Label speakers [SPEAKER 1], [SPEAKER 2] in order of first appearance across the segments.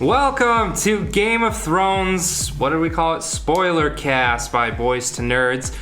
[SPEAKER 1] Welcome to Game of Thrones, what do we call it? Spoilercast by Boyz to Nerdz.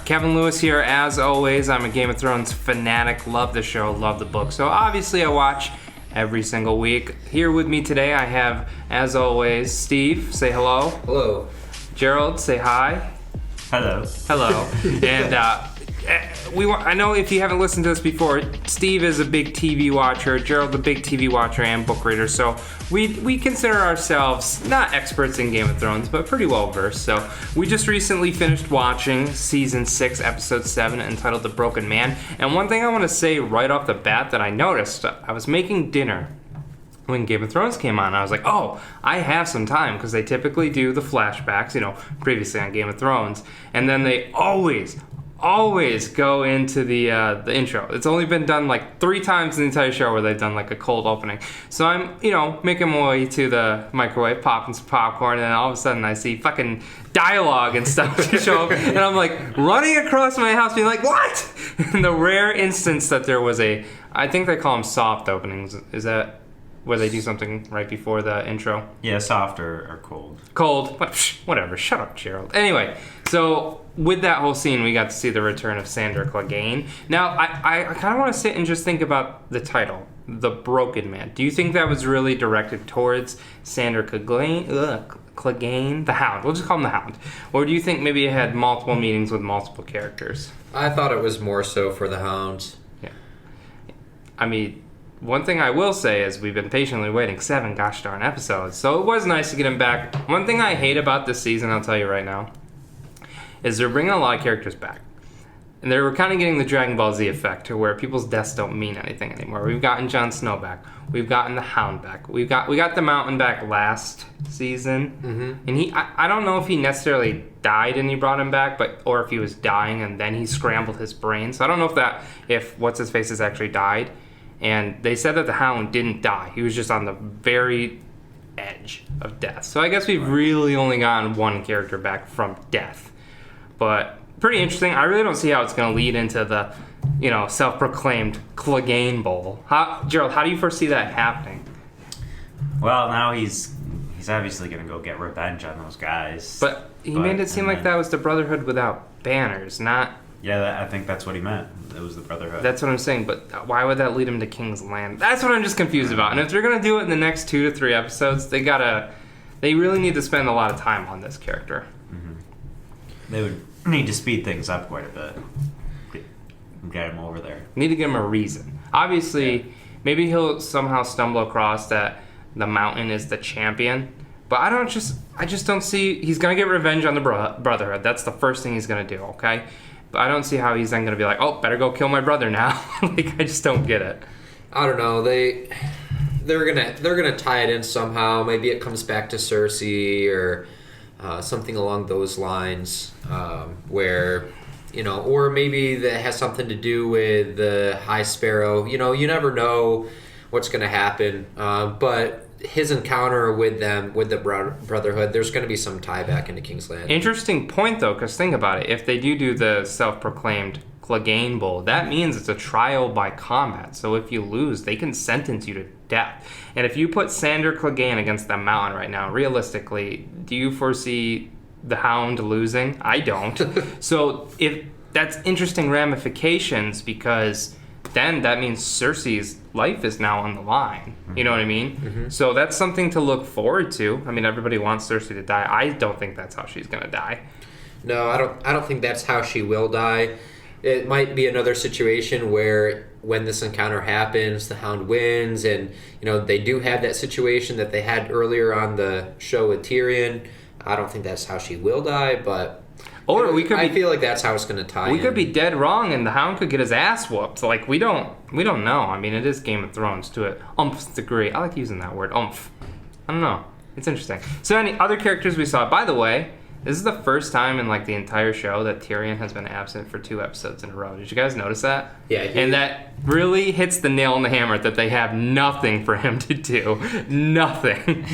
[SPEAKER 1] Kevin Lewis here, as always. I'm a Game of Thrones fanatic, love the show, love the book. So obviously I watch every single week. Here with me today I have, as always, Steve. Say hello.
[SPEAKER 2] Hello.
[SPEAKER 1] Gerald, say hi.
[SPEAKER 3] Hello.
[SPEAKER 1] Hello. And I know if you haven't listened to this before, Steve is a big TV watcher, Gerald's a big TV watcher and book reader, so we consider ourselves not experts in Game of Thrones, but pretty well versed. So we just recently finished watching season 6, episode 7, entitled The Broken Man. And one thing I want to say right off the bat that I noticed, I was making dinner when Game of Thrones came on. I was like, oh, I have some time, because they typically do the flashbacks, previously on Game of Thrones, and then they always go into the intro. It's only been done like 3 times in the entire show where they've done like a cold opening. So I'm, making my way to the microwave, popping some popcorn, and then all of a sudden I see fucking dialogue and stuff show up, and I'm like running across my house being like, what? In the rare instance that there was I think they call them soft openings. Is that where they do something right before the intro?
[SPEAKER 3] Yeah, soft or cold.
[SPEAKER 1] Cold. Whatever. Shut up, Gerald. Anyway, so with that whole scene, we got to see the return of Sandor Clegane. Now, I kind of want to sit and just think about the title, The Broken Man. Do you think that was really directed towards Sandor Clegane, the Hound? We'll just call him the Hound. Or do you think maybe it had multiple meanings with multiple characters?
[SPEAKER 2] I thought it was more so for the Hound.
[SPEAKER 1] Yeah. I mean, one thing I will say is we've been patiently waiting 7 gosh darn episodes, so it was nice to get him back. One thing I hate about this season, I'll tell you right now, is they're bringing a lot of characters back. And they were kind of getting the Dragon Ball Z effect to where people's deaths don't mean anything anymore. We've gotten Jon Snow back. We've gotten the Hound back. We got the Mountain back last season. Mm-hmm. And I don't know if he necessarily died and he brought him back, or if he was dying and then he scrambled his brain. So I don't know if What's-His-Face has actually died. And they said that the Hound didn't die. He was just on the very edge of death. So I guess we've really only gotten one character back from death. But pretty interesting. I really don't see how it's going to lead into the, self-proclaimed Clegane Bowl. Gerald, how do you foresee that happening?
[SPEAKER 3] Well, now he's obviously going to go get revenge on those guys.
[SPEAKER 1] But he made it seem like that was the Brotherhood without banners, not...
[SPEAKER 3] Yeah, I think that's what he meant. It was the Brotherhood.
[SPEAKER 1] That's what I'm saying, but why would that lead him to King's Land? That's what I'm just confused about. And if they're going to do it in the next 2 to 3 episodes, they really need to spend a lot of time on this character.
[SPEAKER 3] Mm-hmm. They would need to speed things up quite a bit. Get him over there.
[SPEAKER 1] Need to give him a reason. Obviously, maybe he'll somehow stumble across that the Mountain is the champion, but I just don't see... He's going to get revenge on the Brotherhood. That's the first thing he's going to do, okay? But I don't see how he's then going to be like, oh, better go kill my brother now. I just don't get it.
[SPEAKER 2] I don't know. They're gonna tie it in somehow. Maybe it comes back to Cersei or something along those lines, where or maybe that has something to do with the High Sparrow. You never know what's going to happen. But his encounter with the Brotherhood, there's going to be some tie back into King's Land.
[SPEAKER 1] Interesting point, though, because think about it. If they do the self-proclaimed Clegane Bowl, that means it's a trial by combat. So if you lose, they can sentence you to death. And if you put Sandor Clegane against the Mountain right now, realistically, do you foresee the Hound losing? I don't. So if that's interesting ramifications, because then that means Cersei's life is now on the line. You know what I mean? Mm-hmm. So that's something to look forward to. I mean, everybody wants Cersei to die. I don't think that's how she's going to die.
[SPEAKER 2] No, I don't think that's how she will die. It might be another situation where when this encounter happens, the Hound wins, and they do have that situation that they had earlier on the show with Tyrion. I don't think that's how she will die, but I feel like that's how it's going to tie in.
[SPEAKER 1] We could be dead wrong, and the Hound could get his ass whooped. Like, we don't know. I mean, it is Game of Thrones to an umph degree. I like using that word, umph. I don't know. It's interesting. So any other characters we saw? By the way, this is the first time in the entire show that Tyrion has been absent for 2 episodes in a row. Did you guys notice that?
[SPEAKER 2] Yeah.
[SPEAKER 1] And that really hits the nail on the hammer that they have nothing for him to do. Nothing.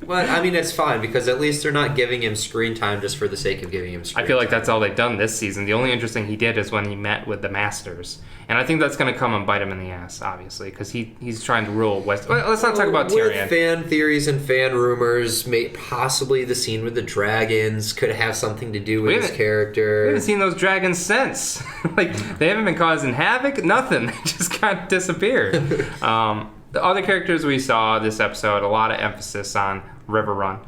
[SPEAKER 2] Well, I mean, it's fine because at least they're not giving him screen time just for the sake of giving him screen time.
[SPEAKER 1] I feel like that's all they've done this season. The only interesting he did is when he met with the Masters. And I think that's going to come and bite him in the ass, obviously, because he's trying to rule West. Well, let's not talk about Tyrion.
[SPEAKER 2] With fan theories and fan rumors, possibly the scene with the dragons could have something to do with his character.
[SPEAKER 1] We haven't seen those dragons since. Like, they haven't been causing havoc, nothing. They just kind of disappeared. The other characters we saw this episode, a lot of emphasis on River Run.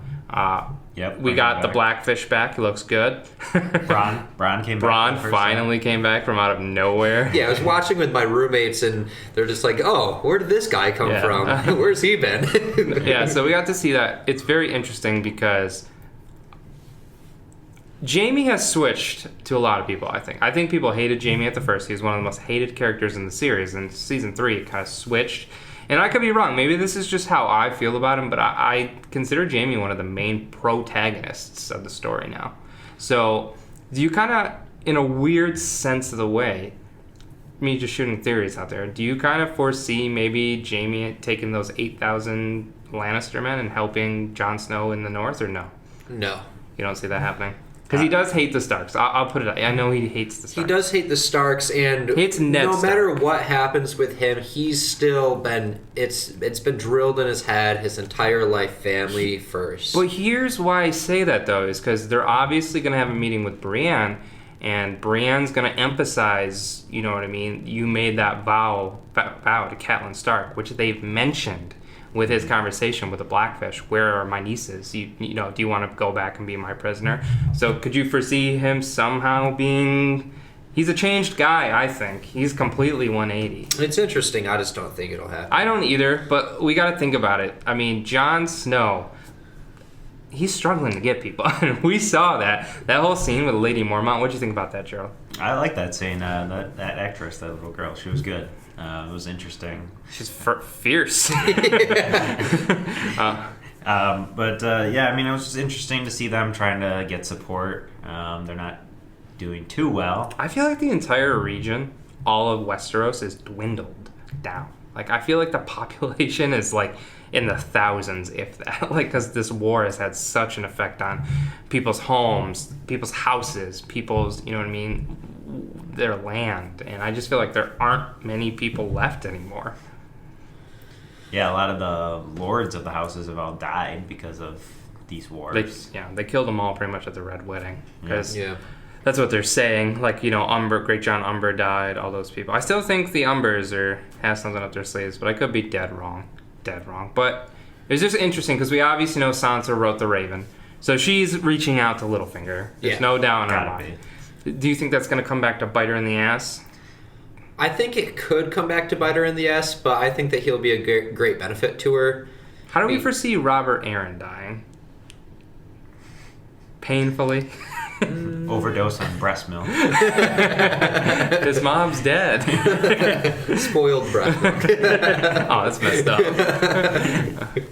[SPEAKER 1] We got the Blackfish back. He looks good.
[SPEAKER 3] Bronn came back.
[SPEAKER 1] Bronn finally came back from out of nowhere.
[SPEAKER 2] Yeah, I was watching with my roommates, and they're just like, oh, where did this guy come from? Where's he been?
[SPEAKER 1] Yeah, so we got to see that. It's very interesting because Jaime has switched to a lot of people, I think. I think people hated Jaime at the first. He was one of the most hated characters in the series. In Season 3, it kind of switched. And I could be wrong. Maybe this is just how I feel about him, but I consider Jaime one of the main protagonists of the story now. So, do you kind of, in a weird sense of the way, me just shooting theories out there, do you kind of foresee maybe Jaime taking those 8,000 Lannister men and helping Jon Snow in the north, or no?
[SPEAKER 2] No.
[SPEAKER 1] You don't see that happening? Because he does hate the Starks. I'll put it. I know he hates the Starks.
[SPEAKER 2] He does hate the Starks, and
[SPEAKER 1] he hates Ned
[SPEAKER 2] no matter what happens with him, he's still been. It's been drilled in his head his entire life. Family first.
[SPEAKER 1] But here's why I say that though, is because they're obviously going to have a meeting with Brienne, and Brienne's going to emphasize. You know what I mean? You made that vow to Catelyn Stark, which they've mentioned with his conversation with the Blackfish. Where are my nieces? You know, do you want to go back and be my prisoner? So could you foresee him somehow being... He's a changed guy, I think. He's completely 180.
[SPEAKER 2] It's interesting. I just don't think it'll happen.
[SPEAKER 1] I don't either, but we got to think about it. I mean, Jon Snow, he's struggling to get people. We saw that whole scene with Lady Mormont. What'd you think about that, Gerald?
[SPEAKER 3] I like that scene. That actress, that little girl, she was good. It was interesting.
[SPEAKER 1] She's fierce.
[SPEAKER 3] Yeah, I mean, it was just interesting to see them trying to get support. They're not doing too well.
[SPEAKER 1] I feel like the entire region, all of Westeros, is dwindled down. Like, I feel like the population is like in the thousands, if that. Like, because this war has had such an effect on people's homes, people's houses, people's, you know what I mean, their land. And I just feel like there aren't many people left anymore.
[SPEAKER 3] Yeah, a lot of the lords of the houses have all died because of these wars.
[SPEAKER 1] They killed them all pretty much at the Red Wedding. Because that's what they're saying. Like, you know, Great John Umber died, all those people. I still think the Umbers have something up their sleeves, but I could be dead wrong. But it's just interesting because we obviously know Sansa wrote The Raven. So she's reaching out to Littlefinger. There's no doubt in our mind. Do you think that's going to come back to bite her in the ass?
[SPEAKER 2] I think it could come back to bite her in the ass, but I think that he'll be a great benefit to her.
[SPEAKER 1] How do we foresee Robert Arryn dying? Painfully?
[SPEAKER 3] Overdose on breast milk.
[SPEAKER 1] His mom's dead.
[SPEAKER 2] Spoiled breast milk.
[SPEAKER 1] Oh, that's messed up.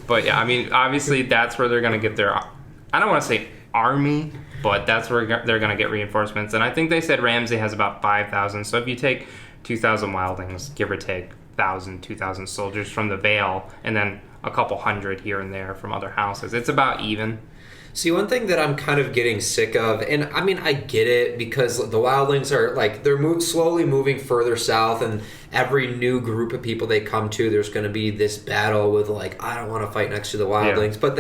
[SPEAKER 1] But yeah, I mean, obviously that's where they're going to get their, I don't want to say army, but that's where they're going to get reinforcements. And I think they said Ramsay has about 5,000. So if you take 2,000 wildlings, give or take 1,000, 2,000 soldiers from the Vale, and then a couple hundred here and there from other houses, it's about even.
[SPEAKER 2] See, one thing that I'm kind of getting sick of, and I mean, I get it because the wildlings are like, they're slowly moving further south, and every new group of people they come to, there's going to be this battle with like, I don't want to fight next to the wildlings. Yeah. But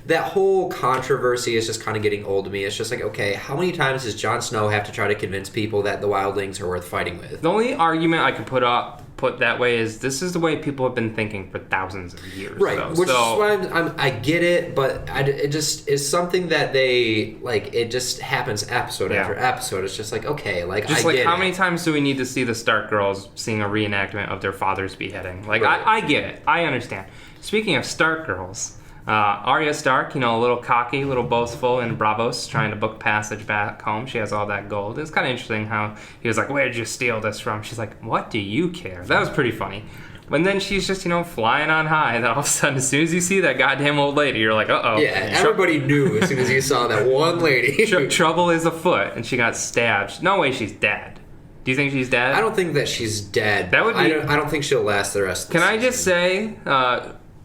[SPEAKER 2] that whole controversy is just kind of getting old to me. It's just like, okay, how many times does Jon Snow have to try to convince people that the wildlings are worth fighting with?
[SPEAKER 1] The only argument I could put that way is this is the way people have been thinking for thousands of years.
[SPEAKER 2] Right, which is why I get it, but it just is something that they, like, it just happens episode after episode. It's just like, okay, like,
[SPEAKER 1] just like how many times do we need to see the Stark girls seeing a reenactment of their father's beheading? Like, right. I get it. I understand. Speaking of Stark girls, Arya Stark, you know, a little cocky, a little boastful in Bravos, trying to book passage back home. She has all that gold. It's kind of interesting how he was like, where'd you steal this from? She's like, what do you care? That was pretty funny. And then she's just, you know, flying on high. And then all of a sudden, as soon as you see that goddamn old lady, you're like, uh-oh.
[SPEAKER 2] Yeah, everybody knew as soon as you saw that one lady.
[SPEAKER 1] Trouble is afoot, and she got stabbed. No way she's dead. Do you think she's dead?
[SPEAKER 2] I don't think that she's dead.
[SPEAKER 1] That would be,
[SPEAKER 2] I don't think she'll last the rest of the season.
[SPEAKER 1] Can I just say...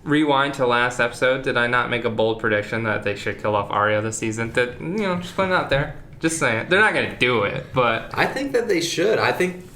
[SPEAKER 1] rewind to last episode, did I not make a bold prediction that they should kill off Arya this season? That, just putting it out there. Just saying. They're not going to do it, but...
[SPEAKER 2] I think that they should. I think...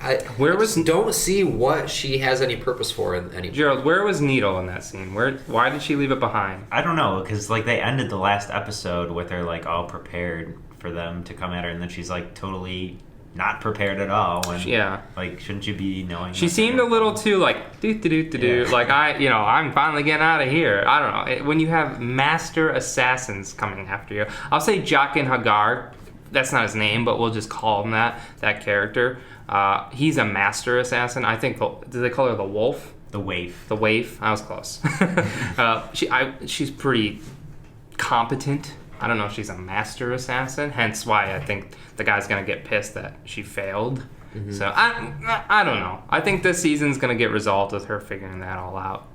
[SPEAKER 2] I just don't see what she has any purpose for in any...
[SPEAKER 1] Gerald, where was Needle in that scene? Why did she leave it behind?
[SPEAKER 3] I don't know, because they ended the last episode with her all prepared for them to come at her, and then she's totally not prepared at all. When, shouldn't you be knowing?
[SPEAKER 1] She seemed a little too do. Like I'm finally getting out of here. I don't know. When you have master assassins coming after you, I'll say Jaqen Hagar. That's not his name, but we'll just call him that character. He's a master assassin. I think, do they call her the Wolf?
[SPEAKER 3] The Waif.
[SPEAKER 1] The Waif. I was close. She's pretty competent. I don't know if she's a master assassin, hence why I think the guy's going to get pissed that she failed. Mm-hmm. So I don't know. I think this season's going to get resolved with her figuring that all out.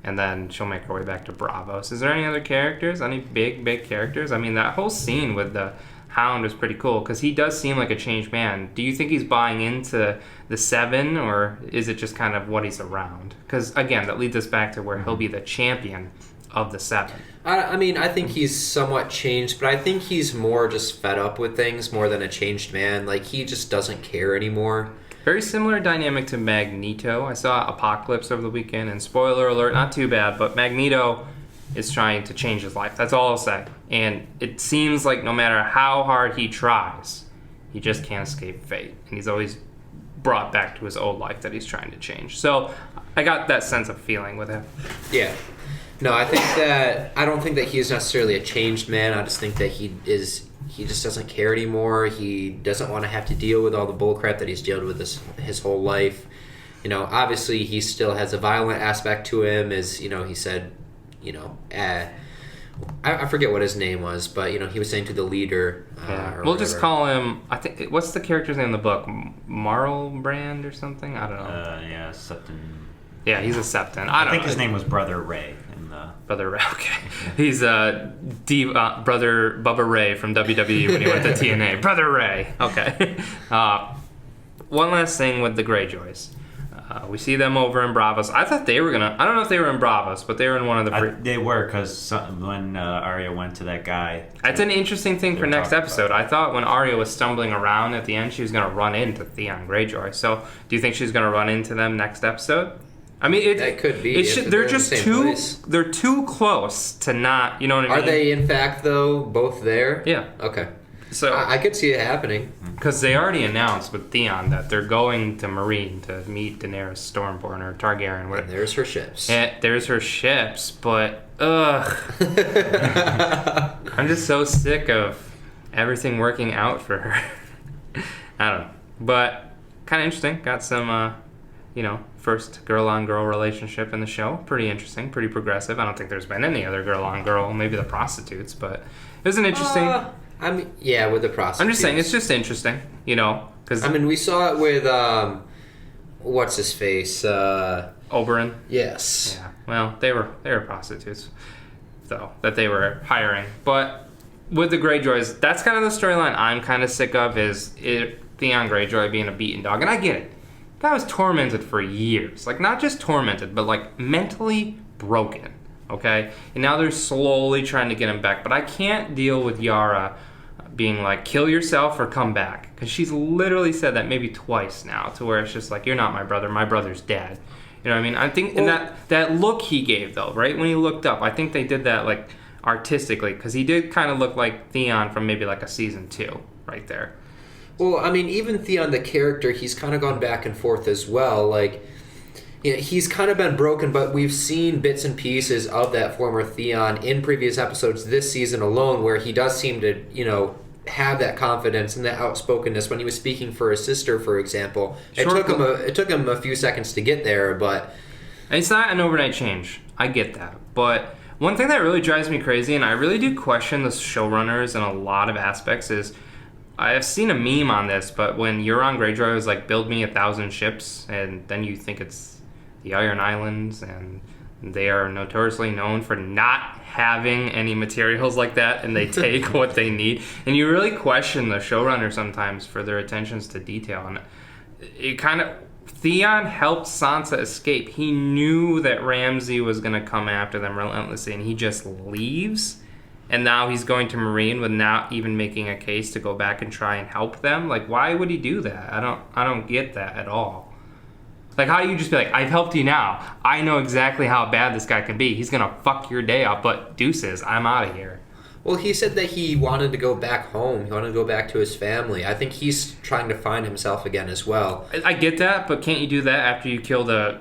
[SPEAKER 1] And then she'll make her way back to Bravos. Is there any other characters? Any big characters? I mean, that whole scene with the Hound is pretty cool because he does seem like a changed man. Do you think he's buying into the Seven, or is it just kind of what he's around? Because, again, that leads us back to where he'll be the champion of the Seven.
[SPEAKER 2] I mean, I think he's somewhat changed, but I think he's more just fed up with things more than a changed man. He just doesn't care anymore.
[SPEAKER 1] Very similar dynamic to Magneto. I saw Apocalypse over the weekend, and spoiler alert, not too bad, but Magneto is trying to change his life. That's all I'll say. And it seems like no matter how hard he tries, he just can't escape fate. And he's always brought back to his old life that he's trying to change. So I got that sense of feeling with him.
[SPEAKER 2] Yeah. No, I don't think that he's necessarily a changed man. I just think that he just doesn't care anymore. He doesn't want to have to deal with all the bullcrap that he's dealt with his whole life. Obviously he still has a violent aspect to him, as, he said, I forget what his name was, but, he was saying to the leader.
[SPEAKER 1] We'll just call him, I think, what's the character's name in the book? Marlbrand or something? I don't know.
[SPEAKER 3] Septon.
[SPEAKER 1] Yeah, he's a Septon.
[SPEAKER 3] I think his name was Brother Ray.
[SPEAKER 1] Brother Ray, okay. He's Brother Bubba Ray from WWE when he went to TNA. Brother Ray, okay. One last thing with the Greyjoys. We see them over in Bravos. I thought they were I don't know if they were in Bravos, but they were in one of the...
[SPEAKER 3] They were, because when Arya went to that guy...
[SPEAKER 1] That's an interesting thing for next episode. I thought when Arya was stumbling around at the end, she was going to run into Theon Greyjoy. So, do you think she's going to run into them next episode? I mean,
[SPEAKER 2] that could be.
[SPEAKER 1] They're just too. They're too close to not. You know what I mean?
[SPEAKER 2] Are they in fact though both there?
[SPEAKER 1] Yeah.
[SPEAKER 2] Okay.
[SPEAKER 1] So
[SPEAKER 2] I could see it happening
[SPEAKER 1] because they already announced with Theon that they're going to Meereen to meet Daenerys Stormborn or Targaryen.
[SPEAKER 2] And there's her ships.
[SPEAKER 1] There's her ships, but I'm just so sick of everything working out for her. I don't know, but kind of interesting. Got some, first girl-on-girl relationship in the show. Pretty interesting, pretty progressive. I don't think there's been any other girl-on-girl, maybe the prostitutes, but it was an interesting...
[SPEAKER 2] with the prostitutes.
[SPEAKER 1] I'm just saying, it's just interesting, because...
[SPEAKER 2] we saw it with, what's-his-face?
[SPEAKER 1] Oberyn?
[SPEAKER 2] Yes.
[SPEAKER 1] Yeah, well, they were prostitutes, though, that they were hiring. But with the Greyjoys, that's kind of the storyline I'm kind of sick of, is Theon Greyjoy being a beaten dog. And I get it. Guy was tormented for years. Not just tormented, but, mentally broken, okay? And now they're slowly trying to get him back. But I can't deal with Yara being kill yourself or come back. Because she's literally said that maybe twice now, to where it's just you're not my brother's dead. You know what I mean? I think, and that look he gave, though, right? When he looked up, I think they did that, artistically. Because he did kind of look like Theon from maybe, a season 2, right there.
[SPEAKER 2] Well, even Theon, the character, he's kind of gone back and forth as well. He's kind of been broken, but we've seen bits and pieces of that former Theon in previous episodes this season alone, where he does seem to, have that confidence and that outspokenness when he was speaking for his sister, for example. It took him a few seconds to get there, but...
[SPEAKER 1] It's not an overnight change. I get that. But one thing that really drives me crazy, and I really do question the showrunners in a lot of aspects, is... I've seen a meme on this, but when Euron Greyjoy was build me 1,000 ships, and then you think it's the Iron Islands, and they are notoriously known for not having any materials like that, and they take what they need. And you really question the showrunner sometimes for their attentions to detail. And it kind of, Theon helped Sansa escape. He knew that Ramsay was going to come after them relentlessly, and he just leaves. And now he's going to Meereen without even making a case to go back and try and help them. Like, why would he do that? I don't get that at all. Like, how you just be like, I've helped you now. I know exactly how bad this guy can be. He's going to fuck your day up, but deuces, I'm out of here.
[SPEAKER 2] Well, he said that he wanted to go back home. He wanted to go back to his family. I think he's trying to find himself again as well.
[SPEAKER 1] I get that, but can't you do that after you kill the,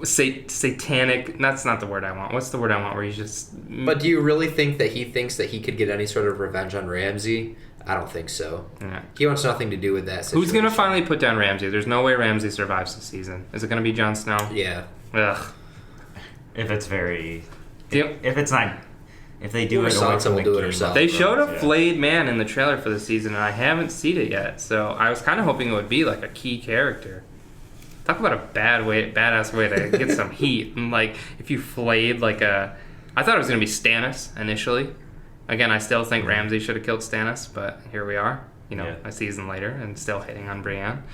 [SPEAKER 1] satanic... That's not the word I want. What's the word I want where he's just...
[SPEAKER 2] But do you really think that he thinks that he could get any sort of revenge on Ramsay? I don't think so. Yeah. He wants nothing to do with that situation.
[SPEAKER 1] Who's going to finally put down Ramsay? There's no way Ramsay survives this season. Is it going to be Jon Snow?
[SPEAKER 2] Yeah.
[SPEAKER 1] Ugh.
[SPEAKER 3] If it's very...
[SPEAKER 1] Yep.
[SPEAKER 3] If it's not... If they do it,
[SPEAKER 2] Sansa will do it herself.
[SPEAKER 1] They showed a flayed man in the trailer for the season, and I haven't seen it yet. So I was kind of hoping it would be like a key character. Talk about a badass way to get some heat. And like, if you flayed like a... I thought it was going to be Stannis initially. Again, I still think Ramsay should have killed Stannis, but here we are, a season later, and still hitting on Brienne.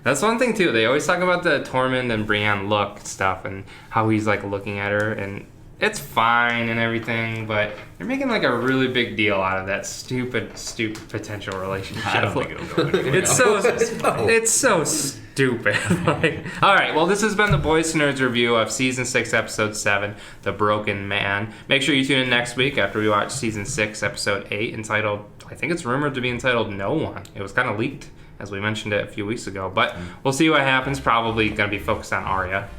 [SPEAKER 1] That's one thing, too. They always talk about the Tormund and Brienne look stuff and how he's, like, looking at her, and it's fine and everything, but you're making, like, a really big deal out of that stupid potential relationship.
[SPEAKER 3] I don't think it'll go anywhere.
[SPEAKER 1] It's so stupid. All right, well, this has been the Boyz to Nerdz review of Season 6, Episode 7, The Broken Man. Make sure you tune in next week after we watch Season 6, Episode 8, entitled, I think it's rumored to be entitled No One. It was kind of leaked, as we mentioned it a few weeks ago, but we'll see what happens. Probably going to be focused on Arya,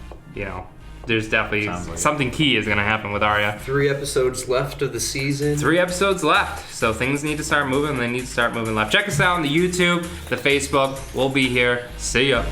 [SPEAKER 1] There's definitely something key is going to happen with Arya.
[SPEAKER 2] 3 episodes left of the season.
[SPEAKER 1] 3 episodes left. So things need to start moving. They need to start moving left. Check us out on the YouTube, the Facebook. We'll be here. See ya.